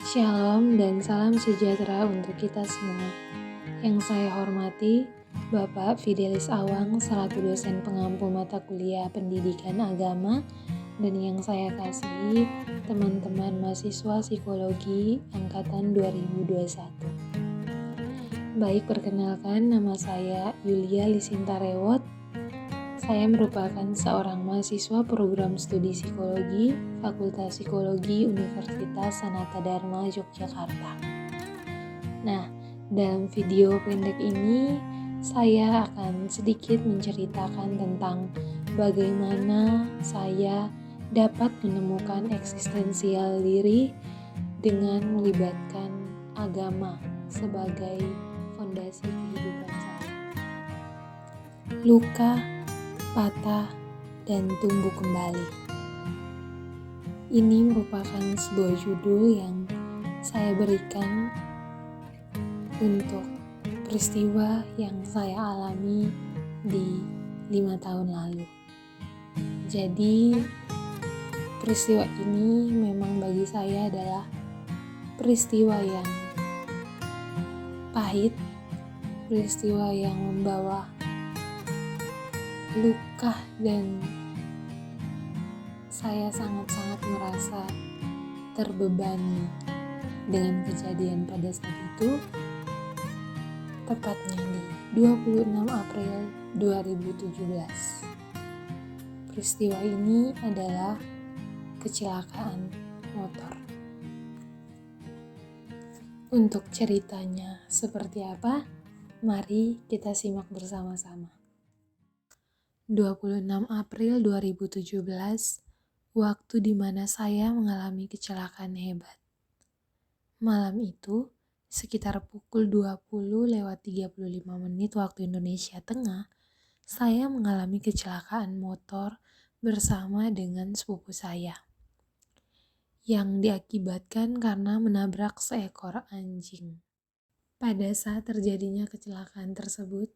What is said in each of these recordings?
Shalom dan salam sejahtera untuk kita semua. Yang saya hormati, Bapak Fidelis Awang selaku dosen pengampu mata kuliah pendidikan agama, dan yang saya kasihi teman-teman mahasiswa psikologi angkatan 2021. Baik, perkenalkan, nama saya Yulia Lisinta Rewot. Saya merupakan seorang mahasiswa program studi psikologi, Fakultas Psikologi Universitas Sanata Dharma, Yogyakarta. Nah, dalam video pendek ini, saya akan sedikit menceritakan tentang bagaimana saya dapat menemukan eksistensial diri dengan melibatkan agama sebagai fondasi kehidupan saya. Luka, patah, dan tumbuh kembali. Ini merupakan sebuah judul yang saya berikan untuk peristiwa yang saya alami di 5 tahun lalu. Jadi, peristiwa ini memang bagi saya adalah peristiwa yang pahit, peristiwa yang membawa luka, dan saya sangat-sangat merasa terbebani dengan kejadian pada saat itu, tepatnya di 26 April 2017. Peristiwa ini adalah kecelakaan motor. Untuk ceritanya seperti apa? Mari kita simak bersama-sama. 26 April 2017, waktu di mana saya mengalami kecelakaan hebat. Malam itu, sekitar pukul 20:35 waktu Indonesia Tengah, saya mengalami kecelakaan motor bersama dengan sepupu saya, yang diakibatkan karena menabrak seekor anjing. Pada saat terjadinya kecelakaan tersebut,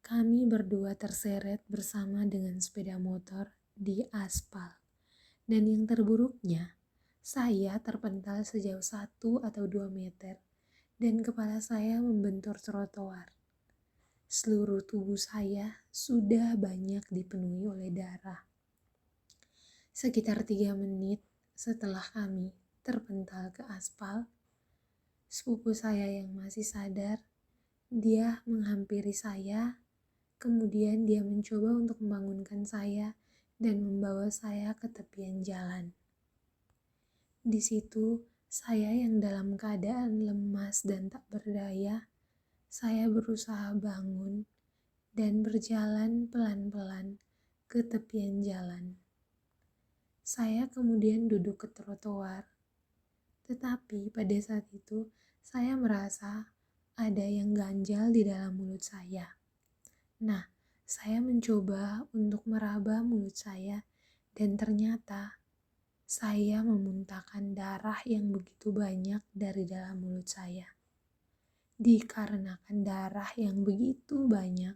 kami berdua terseret bersama dengan sepeda motor di aspal. Dan yang terburuknya, saya terpental sejauh 1 atau 2 meter dan kepala saya membentur trotoar. Seluruh tubuh saya sudah banyak dipenuhi oleh darah. Sekitar 3 menit setelah kami terpental ke aspal, sepupu saya yang masih sadar, dia menghampiri saya. Kemudian dia mencoba untuk membangunkan saya dan membawa saya ke tepian jalan. Di situ, saya yang dalam keadaan lemas dan tak berdaya, saya berusaha bangun dan berjalan pelan-pelan ke tepian jalan. Saya kemudian duduk ke trotoar, tetapi pada saat itu saya merasa ada yang ganjal di dalam mulut saya. Nah, saya mencoba untuk meraba mulut saya dan ternyata saya memuntahkan darah yang begitu banyak dari dalam mulut saya. Dikarenakan darah yang begitu banyak,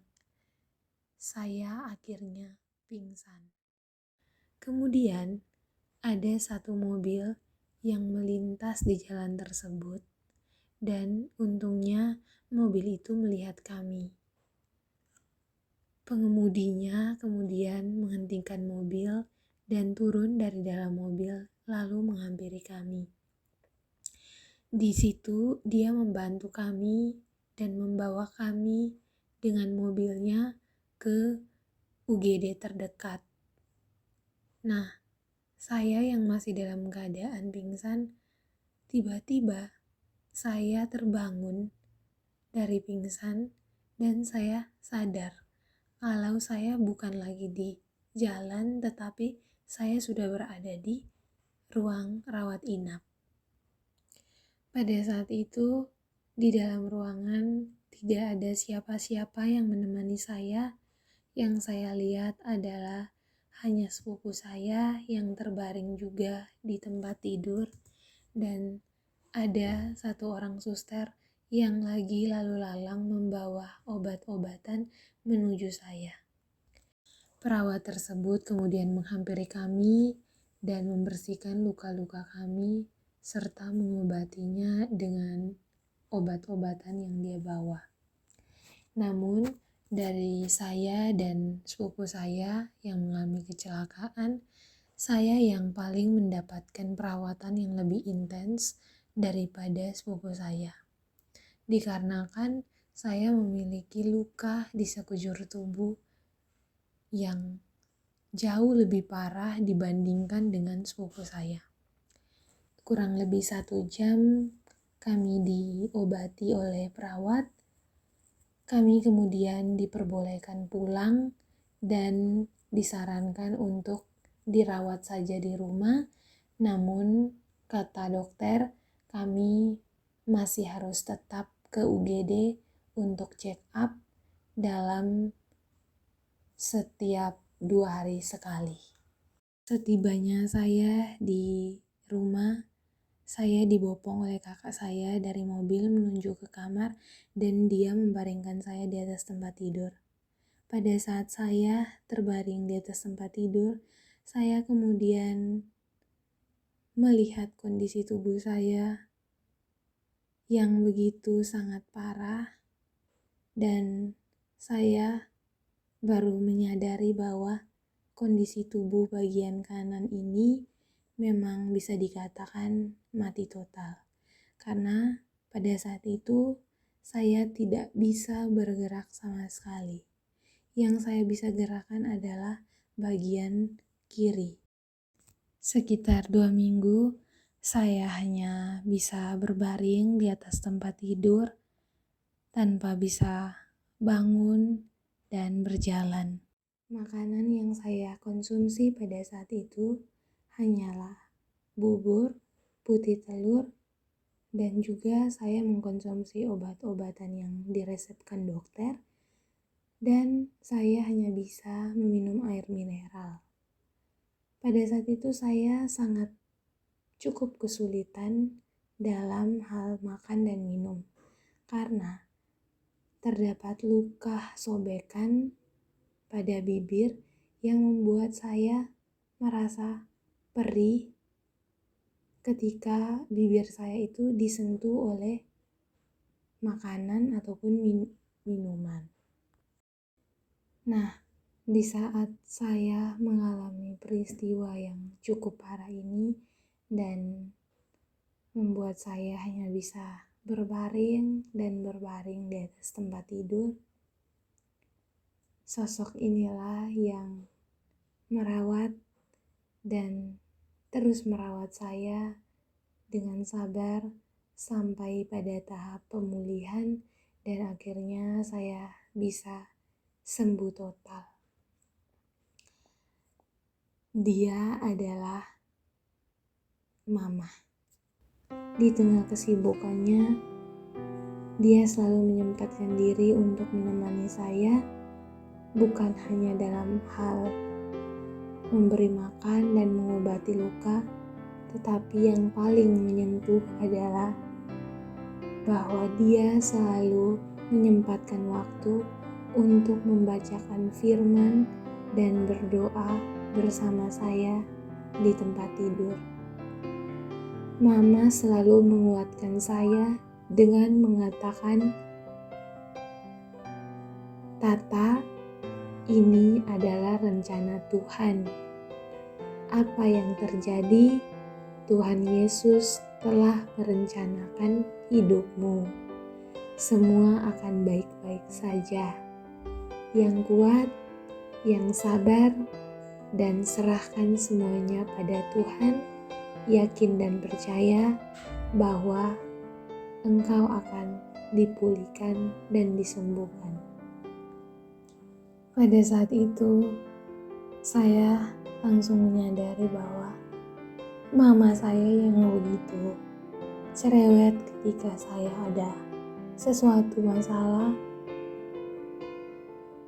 saya akhirnya pingsan. Kemudian, ada satu mobil yang melintas di jalan tersebut dan untungnya mobil itu melihat kami. Pengemudinya kemudian menghentikan mobil dan turun dari dalam mobil lalu menghampiri kami. Di situ dia membantu kami dan membawa kami dengan mobilnya ke UGD terdekat. Nah, saya yang masih dalam keadaan pingsan, tiba-tiba saya terbangun dari pingsan dan saya sadar kalau saya bukan lagi di jalan, tetapi saya sudah berada di ruang rawat inap. Pada saat itu, di dalam ruangan tidak ada siapa-siapa yang menemani saya. Yang saya lihat adalah hanya sepupu saya yang terbaring juga di tempat tidur, dan ada satu orang suster yang lagi lalu lalang membawa obat-obatan menuju saya. Perawat tersebut kemudian menghampiri kami dan membersihkan luka-luka kami serta mengobatinya dengan obat-obatan yang dia bawa. Namun, dari saya dan sepupu saya yang mengalami kecelakaan, saya yang paling mendapatkan perawatan yang lebih intens daripada sepupu saya. Dikarenakan saya memiliki luka di sekujur tubuh yang jauh lebih parah dibandingkan dengan sepupu saya. Kurang lebih 1 jam kami diobati oleh perawat. Kami kemudian diperbolehkan pulang dan disarankan untuk dirawat saja di rumah. Namun kata dokter, kami masih harus tetap ke UGD untuk check up dalam setiap 2 hari sekali. Setibanya saya di rumah, saya dibopong oleh kakak saya dari mobil menuju ke kamar dan dia membaringkan saya di atas tempat tidur. Pada saat saya terbaring di atas tempat tidur, saya kemudian melihat kondisi tubuh saya yang begitu sangat parah dan saya baru menyadari bahwa kondisi tubuh bagian kanan ini memang bisa dikatakan mati total. Karena pada saat itu saya tidak bisa bergerak sama sekali. Yang saya bisa gerakan adalah bagian kiri. Sekitar 2 minggu, saya hanya bisa berbaring di atas tempat tidur tanpa bisa bangun dan berjalan. Makanan yang saya konsumsi pada saat itu hanyalah bubur, putih telur, dan juga saya mengkonsumsi obat-obatan yang diresepkan dokter, dan saya hanya bisa meminum air mineral. Pada saat itu saya sangat cukup kesulitan dalam hal makan dan minum, karena terdapat luka sobekan pada bibir yang membuat saya merasa perih ketika bibir saya itu disentuh oleh makanan ataupun minuman. Nah, di saat saya mengalami peristiwa yang cukup parah ini dan membuat saya hanya bisa berbaring di atas tempat tidur, sosok inilah yang merawat dan terus merawat saya dengan sabar sampai pada tahap pemulihan dan akhirnya saya bisa sembuh total. Dia adalah Mama. Di tengah kesibukannya, dia selalu menyempatkan diri untuk menemani saya, bukan hanya dalam hal memberi makan dan mengobati luka, tetapi yang paling menyentuh adalah bahwa dia selalu menyempatkan waktu untuk membacakan firman dan berdoa bersama saya di tempat tidur. Mama selalu menguatkan saya dengan mengatakan, "Tata, ini adalah rencana Tuhan. Apa yang terjadi, Tuhan Yesus telah merencanakan hidupmu. Semua akan baik-baik saja. Yang kuat, yang sabar, dan serahkan semuanya pada Tuhan, yakin dan percaya bahwa engkau akan dipulihkan dan disembuhkan." Pada saat itu, saya langsung menyadari bahwa mama saya yang begitu cerewet ketika saya ada sesuatu masalah,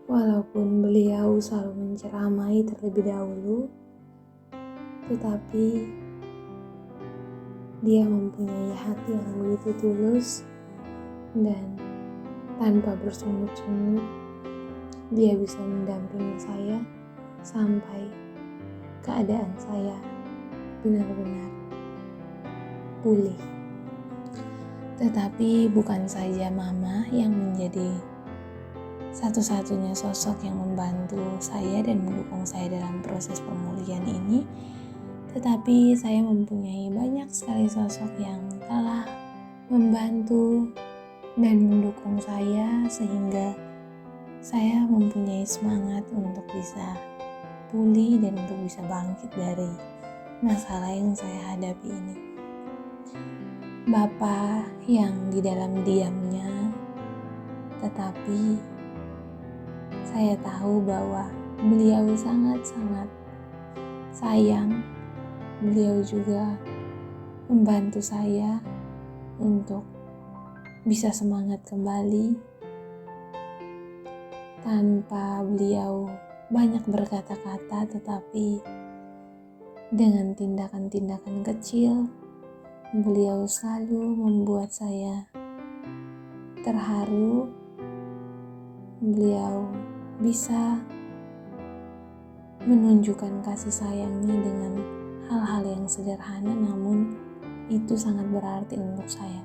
walaupun beliau selalu menceramai terlebih dahulu, tetapi dia mempunyai hati yang begitu tulus dan tanpa bersungut-sungut, dia bisa mendampingi saya sampai keadaan saya benar-benar pulih. Tetapi bukan saja mama yang menjadi satu-satunya sosok yang membantu saya dan mendukung saya dalam proses pemulihan ini, tetapi saya mempunyai banyak sekali sosok yang telah membantu dan mendukung saya sehingga saya mempunyai semangat untuk bisa pulih dan untuk bisa bangkit dari masalah yang saya hadapi ini. Bapa yang di dalam diamnya, tetapi saya tahu bahwa beliau sangat-sangat sayang. Beliau juga membantu saya untuk bisa semangat kembali. Tanpa beliau banyak berkata-kata, tetapi dengan tindakan-tindakan kecil, beliau selalu membuat saya terharu. Beliau bisa menunjukkan kasih sayangnya dengan hal-hal yang sederhana, namun itu sangat berarti untuk saya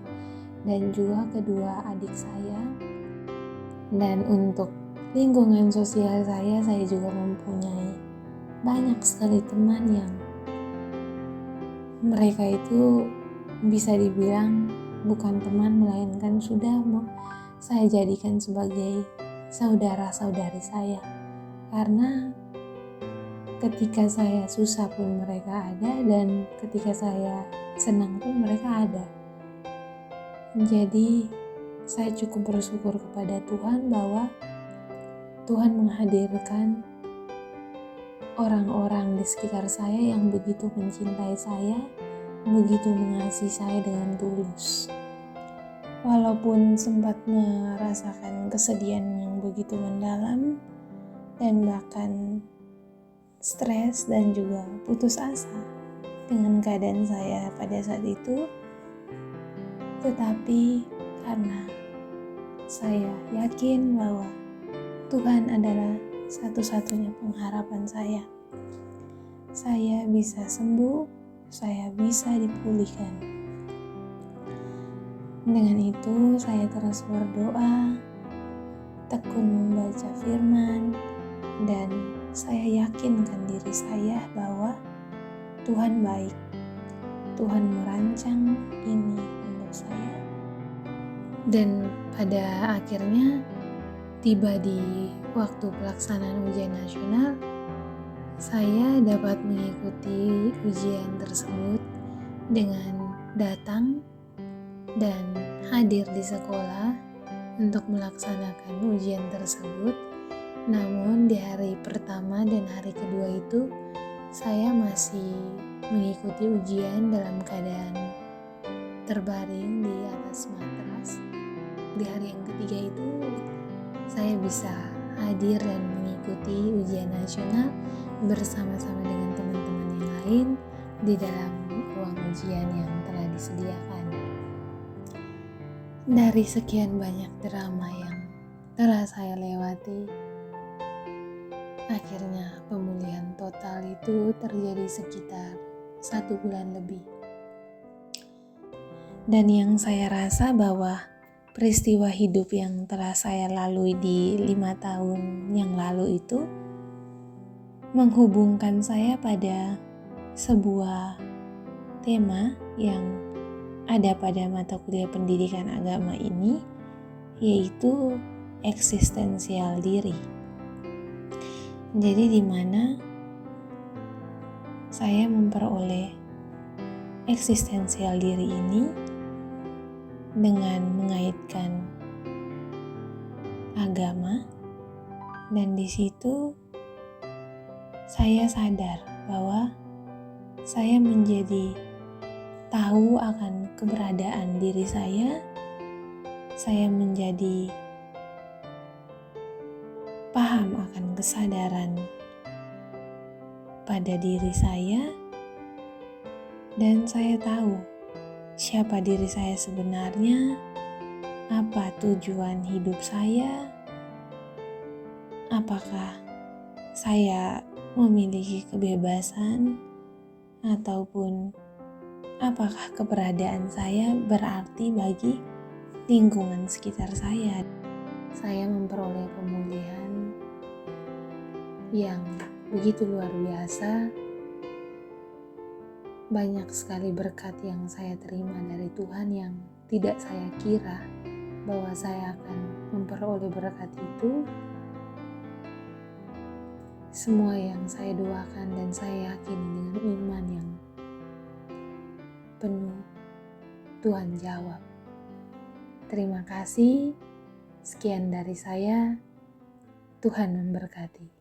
dan juga kedua adik saya. Dan untuk lingkungan sosial saya juga mempunyai banyak sekali teman yang mereka itu bisa dibilang bukan teman, melainkan sudah saya jadikan sebagai saudara-saudari saya. Karena ketika saya susah pun mereka ada, dan ketika saya senang pun mereka ada. Jadi saya cukup bersyukur kepada Tuhan bahwa Tuhan menghadirkan orang-orang di sekitar saya yang begitu mencintai saya, begitu mengasihi saya dengan tulus. Walaupun sempat merasakan kesedihan yang begitu mendalam dan bahkan stres dan juga putus asa dengan keadaan saya pada saat itu, tetapi karena saya yakin bahwa Tuhan adalah satu-satunya pengharapan saya bisa sembuh, saya bisa dipulihkan. Dengan itu saya terus berdoa, tekun membaca firman, dan saya yakinkan diri saya bahwa Tuhan baik. Tuhan merancang ini untuk saya. Dan pada akhirnya tiba di waktu pelaksanaan ujian nasional, saya dapat mengikuti ujian tersebut dengan datang dan hadir di sekolah untuk melaksanakan ujian tersebut. Namun di hari pertama dan hari kedua itu saya masih mengikuti ujian dalam keadaan terbaring di atas matras. Di hari yang ketiga itu saya bisa hadir dan mengikuti ujian nasional bersama-sama dengan teman-teman yang lain di dalam ruang ujian yang telah disediakan. Dari sekian banyak drama yang telah saya lewati, akhirnya pemulihan total itu terjadi sekitar 1 bulan lebih. Dan yang saya rasa bahwa peristiwa hidup yang telah saya lalui di 5 tahun yang lalu itu menghubungkan saya pada sebuah tema yang ada pada mata kuliah pendidikan agama ini, yaitu eksistensial diri. Jadi di mana saya memperoleh eksistensial diri ini dengan mengaitkan agama, dan di situ saya sadar bahwa saya menjadi tahu akan keberadaan diri saya menjadi paham akan kesadaran pada diri saya, dan saya tahu siapa diri saya sebenarnya, apa tujuan hidup saya, apakah saya memiliki kebebasan ataupun Apakah keberadaan saya berarti bagi lingkungan sekitar saya? Saya memperoleh pemulihan yang begitu luar biasa. Banyak sekali berkat yang saya terima dari Tuhan yang tidak saya kira bahwa saya akan memperoleh berkat itu. Semua yang saya doakan dan saya yakini dengan iman yang penuh, Tuhan jawab. Terima kasih. Sekian dari saya. Tuhan memberkati.